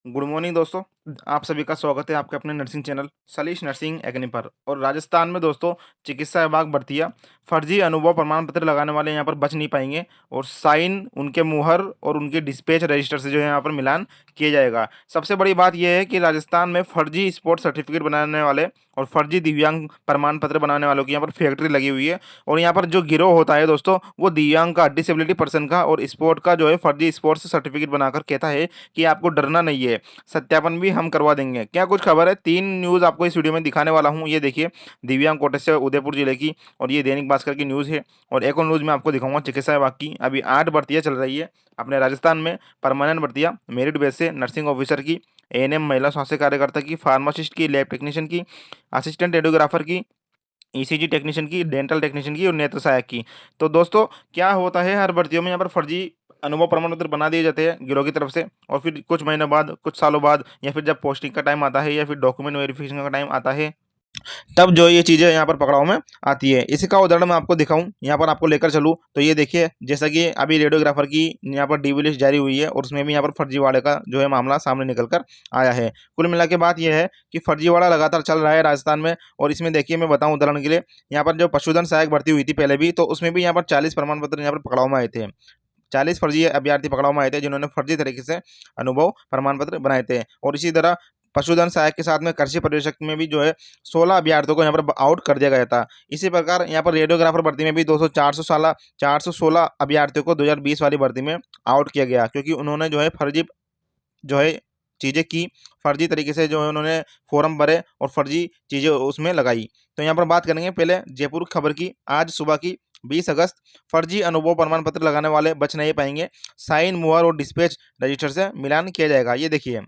Good morning दोस्तों। आप सभी का स्वागत है आपके अपने nursing channel Salish nursing academy पर। और राजस्थान में दोस्तों चिकित्सा विभाग भर्तियां फर्जी अनुभव प्रमाण पत्र लगाने वाले यहाँ पर बच नहीं पाएंगे और साइन उनके मुहर और उनके डिस्पैच रजिस्टर से जो है यहाँ पर मिलान किया जाएगा। सबसे बड़ी बात यह है कि राजस्थान में फर्जी स्पोर्ट सर्टिफिकेट बनाने वाले और फर्जी दिव्यांग प्रमाण पत्र बनाने वालों की यहाँ पर फैक्ट्री लगी हुई है। और यहाँ पर जो गिरोह होता है दोस्तों वो दिव्यांग का, डिसेबिलिटी पर्सन का और स्पोर्ट का जो है फर्जी स्पोर्ट्स सर्टिफिकेट बनाकर कहता है कि आपको डरना नहीं है, सत्यापन भी हम करवा देंगे। क्या कुछ खबर है, 3 न्यूज़ आपको इस वीडियो में दिखाने वाला हूँ। ये देखिए, दिव्यांग कोटे से उदयपुर जिले की, और ये दैनिक भास्कर की न्यूज़ है। और एक और न्यूज़ मैं आपको दिखाऊंगा चिकित्सा विभाग की। अभी 8 भर्तियाँ चल रही है अपने राजस्थान में, परमानेंट भर्तियाँ मेरिट बेस से, नर्सिंग ऑफिसर की, एएनएम महिला स्वास्थ्य कार्यकर्ता की, फार्मासिस्ट की, लैब टेक्नीशियन की, असिस्टेंट रेडियोग्राफर की, ईसीजी टेक्नीशियन की, डेंटल टेक्नीशियन की और नेत्र सहायक की। तो दोस्तों क्या होता है, हर भर्तियों में यहाँ पर फर्जी अनुभव प्रमाण पत्र बना दिए जाते हैं गिरोह की तरफ से, और फिर कुछ महीनों बाद, कुछ सालों बाद, या फिर जब पोस्टिंग का टाइम आता है या फिर डॉक्यूमेंट वेरिफिकेशन का टाइम आता है, तब जो ये चीज़ें यहाँ पर पकड़ाव में आती है। इसी का उदाहरण मैं आपको दिखाऊं, यहाँ पर आपको लेकर चलूँ तो ये देखिए, जैसा कि अभी रेडियोग्राफर की यहाँ पर डीवी लिस्ट जारी हुई है और उसमें भी यहाँ पर फर्जीवाड़े का जो है मामला सामने निकल कर आया है। कुल मिला के बात यह है कि फर्जीवाड़ा लगातार चल रहा है राजस्थान में। और इसमें देखिए, मैं बताऊं उदाहरण के लिए, यहाँ पर जो पशुधन सहायक भर्ती हुई थी पहले भी, तो उसमें भी यहाँ पर 40 प्रमाण पत्र यहाँ पर पकड़ाव में आए थे। 40 फर्जी अभ्यर्थी पकड़ाव में आए थे जिन्होंने फर्जी तरीके से अनुभव प्रमाण पत्र बनाए थे। और इसी तरह पशुधन सहायक के साथ में कृषि पर्यवेक्षक में भी जो है 16 अभ्यर्थियों को यहाँ पर आउट कर दिया गया था। इसी प्रकार यहाँ पर रेडियोग्राफर भर्ती में भी 200 416 अभ्यर्थियों को 2020 वाली भर्ती में आउट किया गया, क्योंकि उन्होंने जो है फर्जी जो है चीज़ें की, फर्जी तरीके से जो है उन्होंने फॉर्म भरे और फर्जी चीज़ें उसमें लगाई। तो यहाँ पर बात करेंगे पहले जयपुर खबर की, आज सुबह की 20 अगस्त। फर्जी अनुभव प्रमाण पत्र लगाने वाले बच नहीं पाएंगे, साइन मुहर और डिस्पैच रजिस्टर से मिलान किया जाएगा। ये देखिए,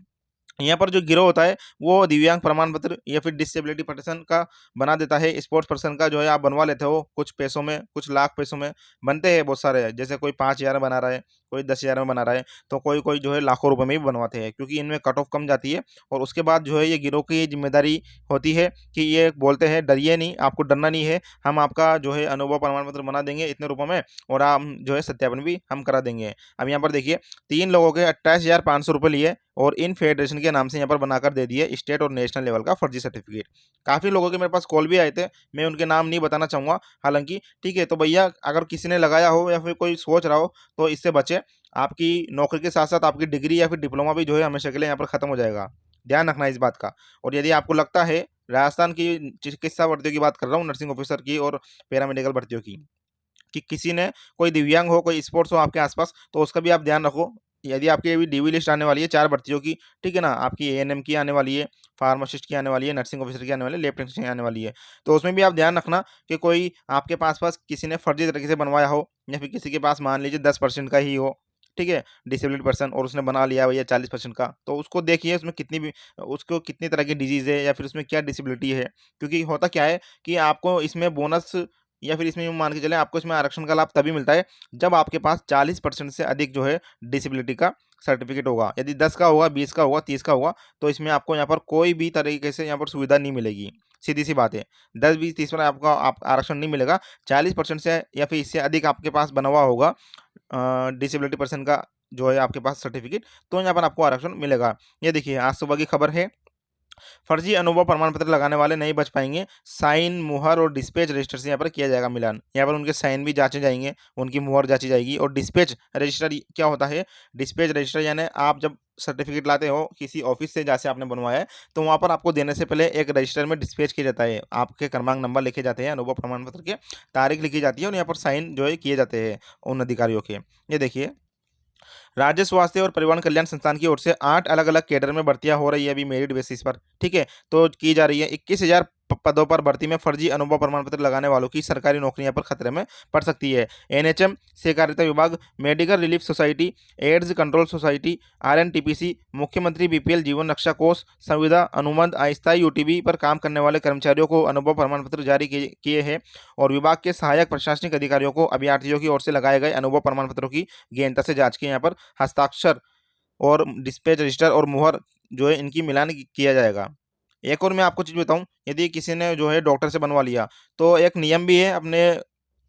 यहाँ पर जो गिरोह होता है वो दिव्यांग प्रमाण पत्र या फिर डिसेबिलिटी पर्सन का बना देता है। स्पोर्ट्स पर्सन का जो है आप बनवा लेते हो, कुछ पैसों में, कुछ लाख पैसों में बनते हैं बहुत सारे। जैसे कोई 5,000 में बना रहा है, कोई 10,000 में बना रहा है, तो कोई कोई जो है लाखों रुपए में भी बनवाते हैं, क्योंकि इनमें कट ऑफ कम जाती है। और उसके बाद जो है ये गिरोह की जिम्मेदारी होती है कि ये बोलते हैं डरिए नहीं, आपको डरना नहीं है, हम आपका जो है अनुभव प्रमाण पत्र बना देंगे इतने रुपये में, और हम जो है सत्यापन भी हम करा देंगे। अब यहाँ पर देखिए, 3 लोगों के 28,500 रुपये लिए और इन फेडरेशन के नाम से यहाँ पर बनाकर दे दिए स्टेट और नेशनल लेवल का फर्जी सर्टिफिकेट। काफ़ी लोगों के मेरे पास कॉल भी आए थे, मैं उनके नाम नहीं बताना चाहूँगा हालांकि, ठीक है। तो भैया, अगर किसी ने लगाया हो या फिर कोई सोच रहा हो तो इससे बचे। आपकी नौकरी के साथ साथ आपकी डिग्री या फिर डिप्लोमा भी जो है हमेशा के लिए यहाँ पर खत्म हो जाएगा। ध्यान रखना इस बात का। और यदि आपको लगता है, राजस्थान की चिकित्सा भर्तियों की बात कर रहा हूँ, नर्सिंग ऑफिसर की और पैरामेडिकल भर्तियों की, कि किसी ने, कोई दिव्यांग हो, कोई स्पोर्ट्स हो आपके आसपास, तो उसका भी आप ध्यान रखो। यदि आपकी अभी डीवी लिस्ट आने वाली है 4 भर्तियों की, ठीक है ना, आपकी एएनएम की आने वाली है, फार्मासिस्ट की आने वाली है, नर्सिंग ऑफिसर की आने वाली है, लैब टेक्नीशियन की आने वाली है, तो उसमें भी आप ध्यान रखना कि कोई आपके पास पास किसी ने फर्जी तरीके से बनवाया हो, या फिर किसी के पास मान लीजिए 10% का ही हो, ठीक है, डिसेबिलिटी पर्सन, और उसने बना लिया भैया 40% का, तो उसको देखिए उसमें कितनी भी, उसको कितनी तरह की डिजीज़ है या फिर उसमें क्या डिसेबिलिटी है। क्योंकि होता क्या है कि आपको इसमें बोनस, या फिर इसमें यूँ मान के चलें, आपको इसमें आरक्षण का लाभ तभी मिलता है जब आपके पास 40% से अधिक जो है डिसेबिलिटी का सर्टिफिकेट होगा। यदि 10 का होगा, 20 का होगा, 30 का होगा, तो इसमें आपको यहाँ पर कोई भी तरीके से यहाँ पर सुविधा नहीं मिलेगी। सीधी-सी बात है। 10, 20, 30 में आपका आरक्षण नहीं मिलेगा। 40% से या फिर इससे अधिक आपके पास बना हुआ होगा डिसेबिलिटी पर्सन का जो है आपके पास सर्टिफिकेट, तो यहाँ पर आपको आरक्षण मिलेगा। ये देखिए, आज सुबह की खबर है, फर्जी अनुभव प्रमाण पत्र लगाने वाले नहीं बच पाएंगे, साइन मुहर और डिस्पैच रजिस्टर से यहाँ पर किया जाएगा मिलान। यहाँ पर उनके साइन भी जांचे जाएंगे, उनकी मुहर जांची जाएगी। और डिस्पैच रजिस्टर क्या होता है, डिस्पैच रजिस्टर यानी आप जब सर्टिफिकेट लाते हो किसी ऑफिस से जहाँ से आपने बनवाया है, तो वहाँ पर आपको देने से पहले एक रजिस्टर में डिस्पैच किया जाता है, आपके क्रमांक नंबर लिखे जाते हैं, अनुभव प्रमाण पत्र के तारीख लिखी जाती है, और यहाँ पर साइन जो है किए जाते हैं उन अधिकारियों के। ये देखिए, राज्य स्वास्थ्य और परिवार कल्याण संस्थान की ओर से 8 अलग-अलग कैडर में भर्तियाँ हो रही है अभी मेरिट बेसिस पर, ठीक है? तो की जा रही है। 21,000 पदों पर भर्ती में फर्जी अनुभव प्रमाण पत्र लगाने वालों की सरकारी नौकरियां पर खतरे में पड़ सकती है। एनएचएम, सहकारिता विभाग, medical relief society, AIDS control society, RNTPC, मुख्यमंत्री बीपीएल जीवन रक्षा कोष, संविदा अनुबंध अस्थायी यूटीबी पर काम करने वाले कर्मचारियों को अनुभव प्रमाण पत्र जारी किए हैं। और विभाग के सहायक प्रशासनिक अधिकारियों को अभ्यर्थियों की ओर से लगाए गए अनुभव प्रमाण पत्रों की गहनता से जांच के यहाँ पर हस्ताक्षर और डिस्पैच रजिस्टर और मुहर जो है इनकी मिलान किया जाएगा। एक और मैं आपको चीज़ बताऊँ, यदि किसी ने जो है डॉक्टर से बनवा लिया, तो एक नियम भी है अपने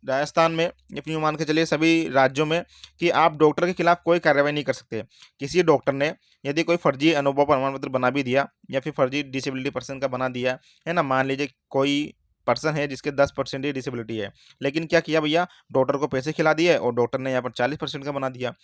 राजस्थान में ये यूँ मान के चलिए सभी राज्यों में कि आप डॉक्टर के खिलाफ कोई कार्रवाई नहीं कर सकते। किसी डॉक्टर ने यदि कोई फर्जी अनुभव प्रमाण पत्र बना भी दिया या फिर फर्जी डिसेबिलिटी पर्सन का बना दिया, है ना? मान लीजिए कोई पर्सन है जिसके 10% ही डिसेबिलिटी है, लेकिन क्या किया भैया, डॉक्टर को पैसे खिला दिए और डॉक्टर ने यहाँ पर 40% का बना दिया।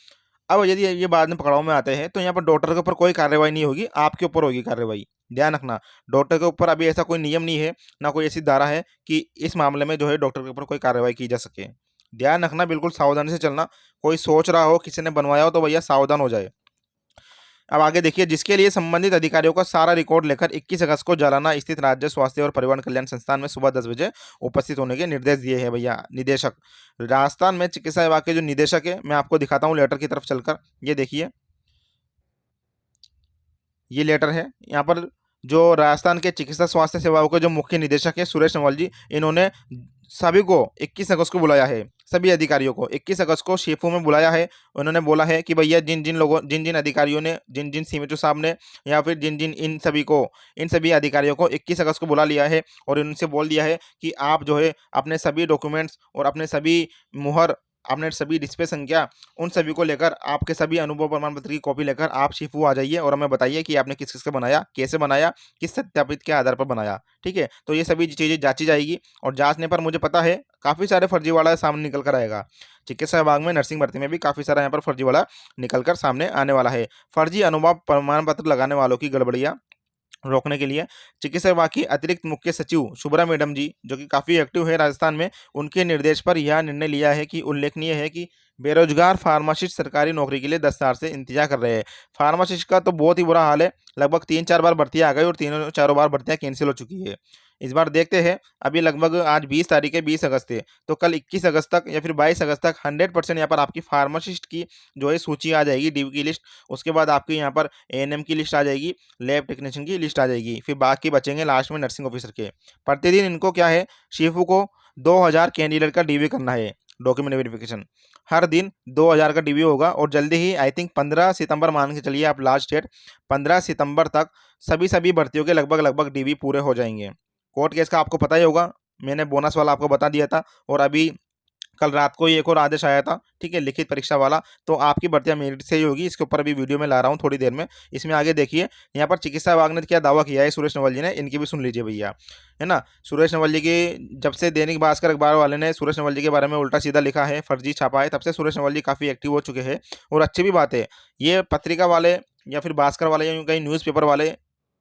अब यदि ये बाद में पकड़ाव में आते हैं तो यहाँ पर डॉक्टर के ऊपर कोई कार्रवाई नहीं होगी, आपके ऊपर होगी कार्रवाई। ध्यान रखना, डॉक्टर के ऊपर अभी ऐसा कोई नियम नहीं है, ना कोई ऐसी धारा है कि इस मामले में जो है डॉक्टर के ऊपर कोई कार्रवाई की जा सके। ध्यान रखना, बिल्कुल सावधानी से चलना। कोई सोच रहा हो किसी ने बनवाया हो तो भैया सावधान हो जाए। अब आगे देखिए, जिसके लिए संबंधित अधिकारियों का सारा रिकॉर्ड लेकर 21 अगस्त को जालाना स्थित राज्य स्वास्थ्य और परिवहन कल्याण संस्थान में सुबह 10 बजे उपस्थित होने के निर्देश दिए हैं भैया निदेशक। राजस्थान में चिकित्सा विभाग के जो निदेशक है, मैं आपको दिखाता हूँ लेटर की तरफ चलकर। ये देखिए, ये लेटर है। यहाँ पर जो राजस्थान के चिकित्सा स्वास्थ्य सेवाओं के जो मुख्य निदेशक है सुरेश नवल जी, इन्होंने सभी को 21 अगस्त को बुलाया है। सभी अधिकारियों को 21 अगस्त को शेफू में बुलाया है। उन्होंने बोला है कि भैया जिन जिन अधिकारियों ने, जिन जिन सीएमएचओ साहब ने या फिर जिन जिन इन सभी अधिकारियों को 21 अगस्त को बुला लिया है और इनसे बोल दिया है कि आप जो है अपने सभी डॉक्यूमेंट्स और अपने सभी मुहर, आपने सभी डिस्प्ले संख्या, उन सभी को लेकर आपके सभी अनुभव प्रमाण पत्र की कॉपी लेकर आप शिफू आ जाइए और हमें बताइए कि आपने किस किस का बनाया, कैसे बनाया, किस सत्यापित के आधार पर बनाया। ठीक है, तो ये सभी चीज़ें जांची जाएगी और जांचने पर मुझे पता है काफ़ी सारे फर्जीवाड़ा सामने निकल कर आएगा। चिकित्सा विभाग में नर्सिंग भर्ती में भी काफ़ी सारा यहाँ पर फर्जीवाड़ा निकल कर सामने आने वाला है। फर्जी अनुभव प्रमाण पत्र लगाने वालों की गड़बड़ियाँ रोकने के लिए चिकित्सा विभाग की अतिरिक्त मुख्य सचिव शुभ्रा मैडम जी, जो कि काफ़ी एक्टिव है राजस्थान में, उनके निर्देश पर यह निर्णय लिया है कि उल्लेखनीय है कि बेरोजगार फार्मासिस्ट सरकारी नौकरी के लिए 10 साल से इंतजार कर रहे हैं। फार्मासिस्ट का तो बहुत ही बुरा हाल है, लगभग 3-4 बार भर्तियां आ गई और तीनों चारों बार भर्तियां कैंसिल हो चुकी है। इस बार देखते हैं, अभी लगभग आज 20 तारीख है, 20 अगस्त है, तो कल 21 अगस्त तक या फिर 22 अगस्त तक 100% यहाँ पर आपकी फार्मासिस्ट की जो है सूची आ जाएगी, डीयू की लिस्ट। उसके बाद आपकी यहाँ पर एएनएम की लिस्ट आ जाएगी, लैब टेक्नीशियन की लिस्ट आ जाएगी, फिर बाकी बचेंगे लास्ट में नर्सिंग ऑफिसर के। प्रतिदिन इनको क्या है, शिफू को 2000 कैंडिडेट का डीवी करना है, डॉक्यूमेंट वेरिफिकेशन। हर दिन 2000 का डीवी होगा और जल्दी ही आई थिंक 15 सितंबर मान के चलिए आप लास्ट डेट, 15 सितंबर तक सभी भर्तियों के लगभग लगभग डीवी पूरे हो जाएंगे। कोर्ट केस का आपको पता ही होगा, मैंने बोनस वाला आपको बता दिया था और अभी कल रात को ही एक और आदेश आया था, ठीक है, लिखित परीक्षा वाला। तो आपकी भर्तियां मेरिट से ही होगी, इसके ऊपर अभी वीडियो में ला रहा हूँ थोड़ी देर में। इसमें आगे देखिए, यहाँ पर चिकित्सा विभाग ने क्या दावा किया है सुरेश नवल जी ने, इनकी भी सुन लीजिए भैया, है ना। सुरेश नवल जी की जब से दैनिक भास्कर अखबार वाले ने सुरेश नवल जी के बारे में उल्टा सीधा लिखा है, फर्जी छापा है, तब से सुरेश नवल जी काफ़ी एक्टिव हो चुके हैं। और अच्छी भी बात है, ये पत्रिका वाले या फिर भास्कर वाले या यूँ कहीं न्यूज़पेपर वाले,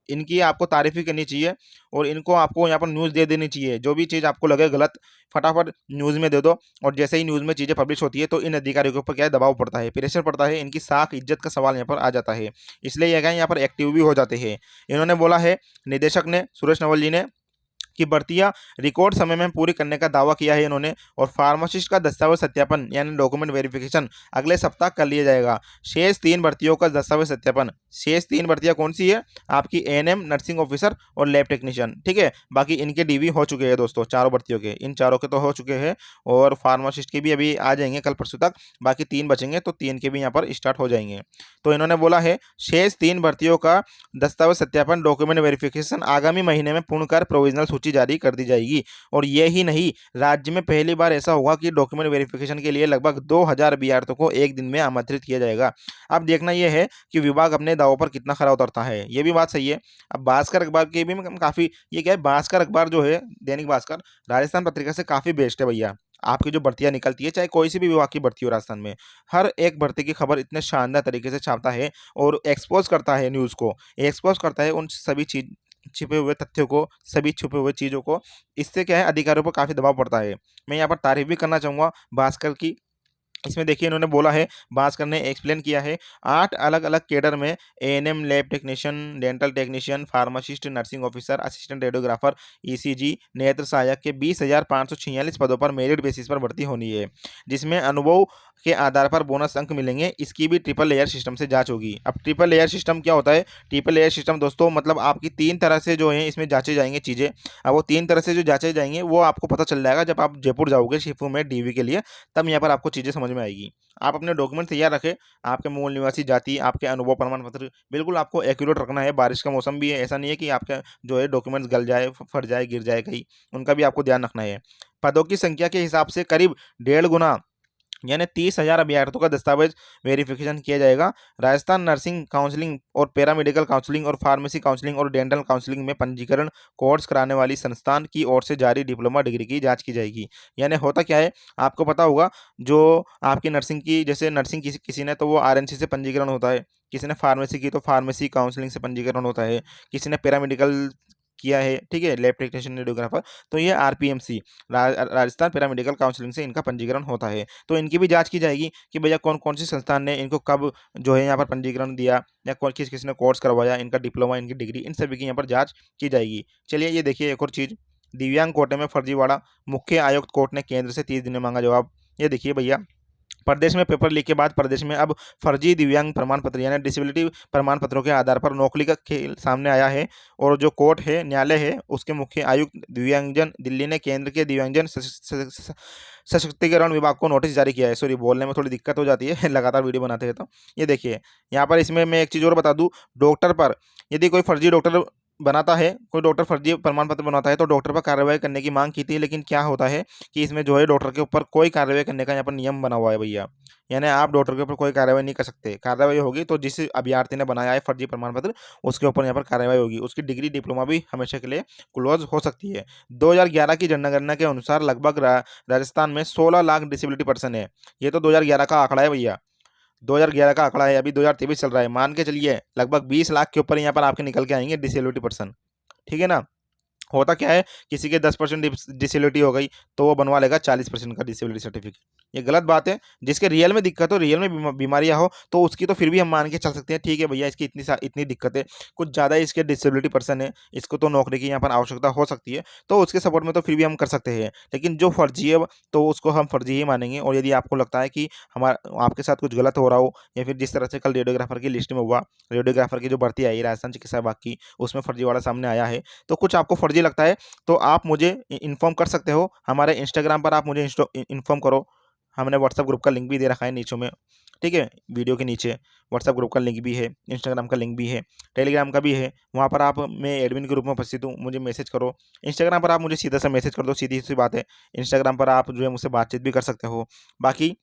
इनकी आपको तारीफ़ ही करनी चाहिए और इनको आपको यहाँ पर न्यूज़ दे देनी चाहिए। जो भी चीज़ आपको लगे गलत, फटाफट न्यूज़ में दे दो। और जैसे ही न्यूज़ में चीज़ें पब्लिश होती है तो इन अधिकारियों के ऊपर क्या है, दबाव पड़ता है, प्रेशर पड़ता है, इनकी साख इज्जत का सवाल यहाँ पर आ जाता है। इसलिए ये क्या है, यहाँ पर एक्टिव भी हो जाते हैं। इन्होंने बोला है, निदेशक ने, सुरेश नवल जी ने, की भर्तियां रिकॉर्ड समय में पूरी करने का दावा किया है इन्होंने। और फार्मासिस्ट का दस्तावेज सत्यापन यानी डॉक्यूमेंट वेरिफिकेशन अगले सप्ताह कर लिया जाएगा। शेष 3 भर्तियों का दस्तावेज सत्यापन, शेष 3 भर्तियां कौन सी है, आपकी एएनएम, नर्सिंग ऑफिसर और लैब टेक्नीशियन, ठीक है। बाकी इनके डीवी हो चुके हैं दोस्तों, चारों भर्तियों के, इन चारों के तो हो चुके हैं और फार्मासिस्ट के भी अभी आ जाएंगे कल परसों तक। बाकी 3 बचेंगे तो 3 के भी यहाँ पर स्टार्ट हो जाएंगे। तो इन्होंने बोला है, शेष 3 भर्तियों का दस्तावेज सत्यापन, डॉक्यूमेंट वेरिफिकेशन आगामी महीने में पूर्ण कर प्रोविजनल सूची जारी कर दी जाएगी। और ये ही नहीं, राज्य में पहली बार ऐसा होगा कि डॉक्यूमेंट वेरिफिकेशन के लिए लगभग 2000 अभ्यर्थियों को एक दिन में आमंत्रित किया जाएगा। अब देखना यह है कि विभाग अपने दावों पर कितना खरा उतरता है, ये भी बात सही है। अब भास्कर अखबार के भी काफ़ी, ये क्या है, भास्कर अखबार जो है, दैनिक भास्कर, राजस्थान पत्रिका से काफ़ी बेस्ट है भैया। आपकी जो भर्तियां निकलती है, चाहे कोई सी भी विभाग की भर्ती हो राजस्थान में, हर एक भर्ती की खबर इतने शानदार तरीके से छापता है और एक्सपोज करता है, न्यूज़ को एक्सपोज करता है, उन सभी चीज छिपे हुए तथ्यों को, सभी छुपे हुए चीज़ों को। इससे क्या है, अधिकारियों पर काफ़ी दबाव पड़ता है। मैं यहाँ पर तारीफ भी करना चाहूँगा भास्कर की। इसमें देखिए, इन्होंने बोला है, भास्कर ने एक्सप्लेन किया है, 8 अलग-अलग कैडर में ANM, lab technician, dental technician, pharmacist, nursing officer, assistant radiographer, ECG, नेत्र सहायक के 20,546 पदों पर मेरिट बेसिस पर भर्ती होनी है, जिसमें अनुभव के आधार पर बोनस अंक मिलेंगे। इसकी भी ट्रिपल लेयर सिस्टम से जांच होगी। अब ट्रिपल लेयर सिस्टम क्या होता है? ट्रिपल लेयर सिस्टम दोस्तों, मतलब आपकी 3 तरह से जो है इसमें जांचे जाएंगे चीज़ें। अब वो 3 तरह से जो जांचे जाएंगे वो आपको पता चल जाएगा जब आप जयपुर जाओगे शिफू में डीवी के लिए, तब यहाँ पर आपको चीज़ें समझ में में आएगी। आप अपने डॉक्यूमेंट तैयार रखें, आपके मूल निवासी जाति, आपके अनुभव प्रमाण पत्र बिल्कुल आपको एक्यूरेट रखना है। बारिश का मौसम भी है, ऐसा नहीं है कि आपका जो है डॉक्यूमेंट्स गल जाए, फट जाए, गिर जाए कहीं, उनका भी आपको ध्यान रखना है। पदों की संख्या के हिसाब से करीब 1.5 गुना यानी 30,000 अभ्यर्थियों का दस्तावेज वेरिफिकेशन किया जाएगा। राजस्थान नर्सिंग काउंसलिंग और पैरामेडिकल काउंसलिंग और फार्मेसी काउंसलिंग और डेंटल काउंसलिंग में पंजीकरण कोर्स कराने वाली संस्थान की ओर से जारी डिप्लोमा डिग्री की जांच की जाएगी। यानी होता क्या है, आपको पता होगा, जो आपकी नर्सिंग की, जैसे नर्सिंग किसी ने तो वो आरएनसी से पंजीकरण होता है, किसी ने फार्मेसी की तो फार्मेसी काउंसलिंग से पंजीकरण होता है, किसी ने पैरामेडिकल किया है, ठीक है, लैब टेक्नीशियन रेडियोग्राफर, तो ये आरपीएमसी राजस्थान पैरामेडिकल काउंसलिंग से इनका पंजीकरण होता है। तो इनकी भी जांच की जाएगी कि भैया कौन कौन सी संस्थान ने इनको कब जो है यहाँ पर पंजीकरण दिया, या कौन किसने कोर्स करवाया, इनका डिप्लोमा, इनकी डिग्री, इन सभी की यहाँ पर जांच की जाएगी। चलिए ये देखिए एक और चीज़, दिव्यांग कोटे में फर्जीवाड़ा, मुख्य आयुक्त कोर्ट ने केंद्र से 30 दिन में मांगा जवाब। ये देखिए भैया, प्रदेश में पेपर लीक के बाद प्रदेश में अब फर्जी दिव्यांग प्रमाण पत्र यानी डिसेबिलिटी प्रमाण पत्रों के आधार पर नौकरी का खेल सामने आया है। और जो कोर्ट है, न्यायालय है, उसके मुख्य आयुक्त दिव्यांगजन दिल्ली ने केंद्र के दिव्यांगजन सशक्तिकरण विभाग को नोटिस जारी किया है। सॉरी, बोलने में थोड़ी दिक्कत हो जाती है लगातार वीडियो बनाते हैं तो। ये देखिए यहाँ पर, इसमें मैं एक चीज़ और बता दूँ, डॉक्टर पर यदि कोई फर्जी डॉक्टर बनाता है, कोई डॉक्टर फर्जी प्रमाण पत्र बनाता है तो डॉक्टर पर कार्रवाई करने की मांग की थी। लेकिन क्या होता है कि इसमें जो है डॉक्टर के ऊपर कोई कार्रवाई करने का यहाँ पर नियम बना हुआ है भैया। यानी आप डॉक्टर के ऊपर कोई कार्रवाई नहीं कर सकते। कार्रवाई होगी तो जिस अभ्यर्थी ने बनाया है फर्जी प्रमाण पत्र, उसके ऊपर यहाँ पर कार्रवाई होगी। उसकी डिग्री डिप्लोमा भी हमेशा के लिए क्लोज हो सकती है। 2011 की जनगणना के अनुसार लगभग राजस्थान में 16 लाख डिसेबिलिटी पर्सन है। ये तो 2011 का आंकड़ा है भैया, 2011 का आंकड़ा है, अभी 2023 चल रहा है। मान के चलिए लगभग 20 लाख के ऊपर यहाँ पर आपके निकल के आएंगे डिसेबिलिटी पर्सन, ठीक है ना। होता क्या है, किसी के 10% डिसेबिलिटी हो गई तो वो बनवा लेगा 40% का डिसेबिलिटी सर्टिफिकेट। ये गलत बात है। जिसके रियल में दिक्कत हो, रियल में बीमारियां हो, तो उसकी तो फिर भी हम मान के चल सकते हैं, ठीक है भैया इसकी इतनी दिक्कत है, कुछ ज़्यादा इसके डिसेबिलिटी पर्सन है, इसको तो नौकरी की यहाँ पर आवश्यकता हो सकती है, तो उसके सपोर्ट में तो फिर भी हम कर सकते हैं। लेकिन जो फर्जी है तो उसको हम फर्जी ही मानेंगे। और यदि आपको लगता है कि हमारा आपके साथ कुछ गलत हो रहा हो, या फिर जिस तरह से कल रेडियोग्राफर की लिस्ट में हुआ, रेडियोग्राफर की जो भर्ती आई राजस्थान चिकित्सा विभाग की, उसमें फर्जीवाड़ा सामने आया है, तो कुछ आपको फर्जी लगता है तो आप मुझे इन्फॉर्म कर सकते हो। हमारे इंस्टाग्राम पर आप मुझे इन्फॉर्म करो। हमने व्हाट्सएप ग्रुप का लिंक भी दे रखा है नीचे में, ठीक है, वीडियो के नीचे व्हाट्सएप ग्रुप का लिंक भी है, इंस्टाग्राम का लिंक भी है, टेलीग्राम का भी है। वहाँ पर आप, मैं एडमिन के रूप में उपस्थित हूँ, मुझे मैसेज करो। इंस्टाग्राम पर आप मुझे सीधा सा मैसेज कर दो, सीधी सी बात है। इंस्टाग्राम पर आप जो है मुझसे बातचीत भी कर सकते हो। बाकी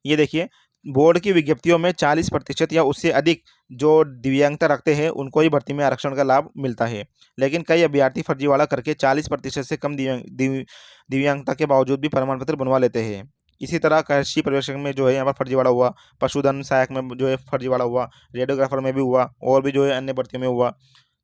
ये देखिए, बोर्ड की विज्ञप्तियों में 40% या उससे अधिक जो दिव्यांगता रखते हैं उनको ही भर्ती में आरक्षण का लाभ मिलता है। लेकिन कई अभ्यर्थी फर्जीवाड़ा करके 40% से कम दिव्यांगता के बावजूद भी प्रमाण पत्र बनवा लेते हैं। इसी तरह कृषि पर्यवेक्षक में जो है यहाँ पर फर्जीवाड़ा हुआ, पशुधन सहायक में जो है फर्जीवाड़ा हुआ, रेडियोग्राफर में भी हुआ, और भी जो है अन्य भर्तियों में हुआ।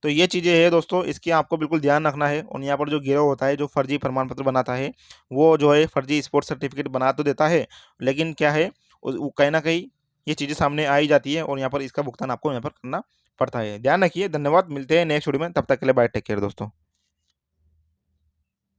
तो ये चीज़ें हैं दोस्तों, इसकी आपको बिल्कुल ध्यान रखना है। और यहाँ पर जो गिरोह होता है जो फर्जी प्रमाण पत्र बनाता है, वो जो है फर्जी स्पोर्ट्स सर्टिफिकेट बना तो देता है, लेकिन क्या है, वो कहीं ना कहीं ये चीज़ें सामने आ ही जाती है, और यहाँ पर इसका भुगतान आपको यहाँ पर करना पड़ता है। ध्यान रखिए। धन्यवाद, मिलते हैं नेक्स्ट वीडियो में, तब तक के लिए बाय, टेक केयर दोस्तों।